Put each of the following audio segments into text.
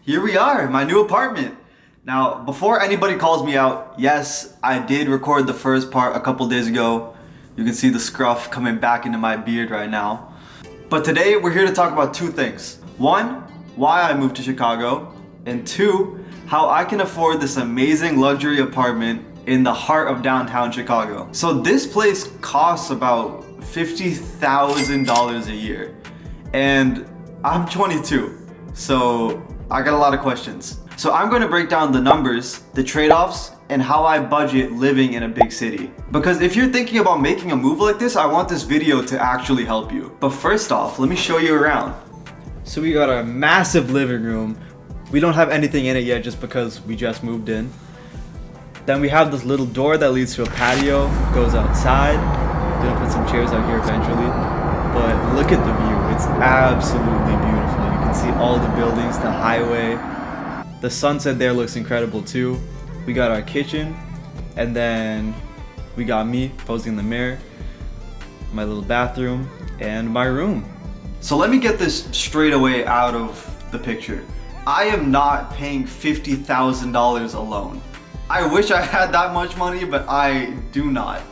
here we are, my new apartment. Now, before anybody calls me out, yes, I did record the first part a couple days ago. You can see the scruff coming back into my beard right now. But today we're here to talk about two things. One, why I moved to Chicago, and two, how I can afford this amazing luxury apartment in the heart of downtown Chicago. So this place costs about $50,000 a year, and I'm 22, so I got a lot of questions. So I'm going to break down the numbers, the trade-offs, and how I budget living in a big city. Because if you're thinking about making a move like this, I want this video to actually help you. But first off, let me show you around. So we got a massive living room. We don't have anything in it yet just because we just moved in. Then we have this little door that leads to a patio, goes outside. Gonna put some chairs out here eventually. But look at the view, it's absolutely beautiful. You can see all the buildings, the highway. The sunset there looks incredible too. We got our kitchen, and then we got me posing in the mirror, my little bathroom, and my room. So let me get this straight away out of the picture. I am not paying $50,000 alone. I wish I had that much money, but I do not.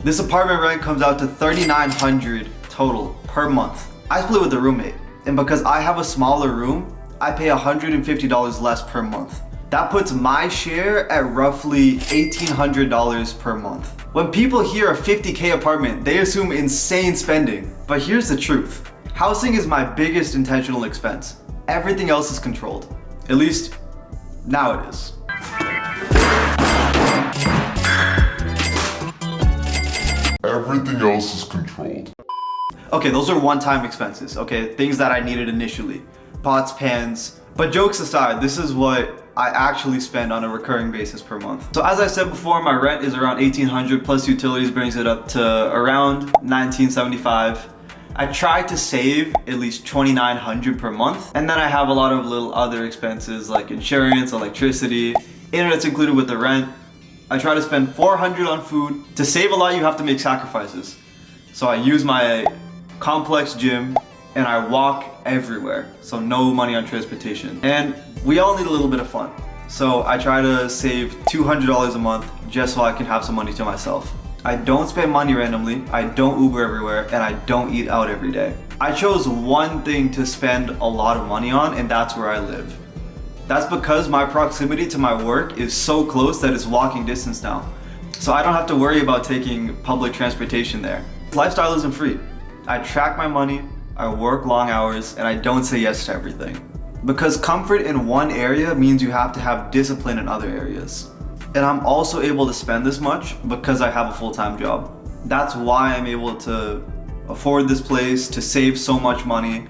This apartment rent comes out to $3,900 total per month. I split with a roommate, and because I have a smaller room, I pay $150 less per month. That puts my share at roughly $1,800 per month. When people hear a $50K apartment, they assume insane spending. But here's the truth. Housing is my biggest intentional expense. Everything else is controlled. At least, now it is. Everything else is controlled. Okay, those are one-time expenses, okay? Things that I needed initially. Pots, pans. But jokes aside, this is what I actually spend on a recurring basis per month. So as I said before, my rent is around $1,800 plus utilities brings it up to around $1,975. I try to save at least $2,900 per month. And then I have a lot of little other expenses like insurance, electricity, internet's included with the rent. I try to spend $400 on food. To save a lot, you have to make sacrifices. So I use my complex gym and I walk everywhere. So no money on transportation. And we all need a little bit of fun. So I try to save $200 a month just so I can have some money to myself. I don't spend money randomly, I don't Uber everywhere, and I don't eat out every day. I chose one thing to spend a lot of money on, and that's where I live. That's because my proximity to my work is so close that it's walking distance now. So I don't have to worry about taking public transportation there. Lifestyle isn't free. I track my money, I work long hours, and I don't say yes to everything. Because comfort in one area means you have to have discipline in other areas. And I'm also able to spend this much because I have a full-time job. That's why I'm able to afford this place, to save so much money,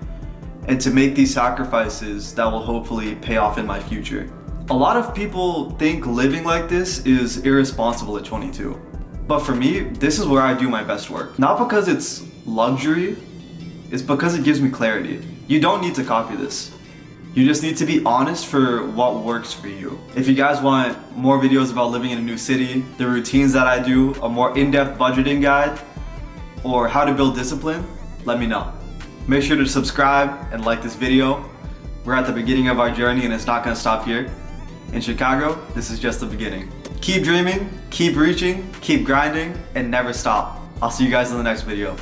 and to make these sacrifices that will hopefully pay off in my future. A lot of people think living like this is irresponsible at 22. But for me, this is where I do my best work. Not because it's luxury, it's because it gives me clarity. You don't need to copy this. You just need to be honest for what works for you. If you guys want more videos about living in a new city, the routines that I do, a more in-depth budgeting guide, or how to build discipline, let me know. Make sure to subscribe and like this video. We're at the beginning of our journey and it's not gonna stop here. In Chicago, this is just the beginning. Keep dreaming, keep reaching, keep grinding, and never stop. I'll see you guys in the next video.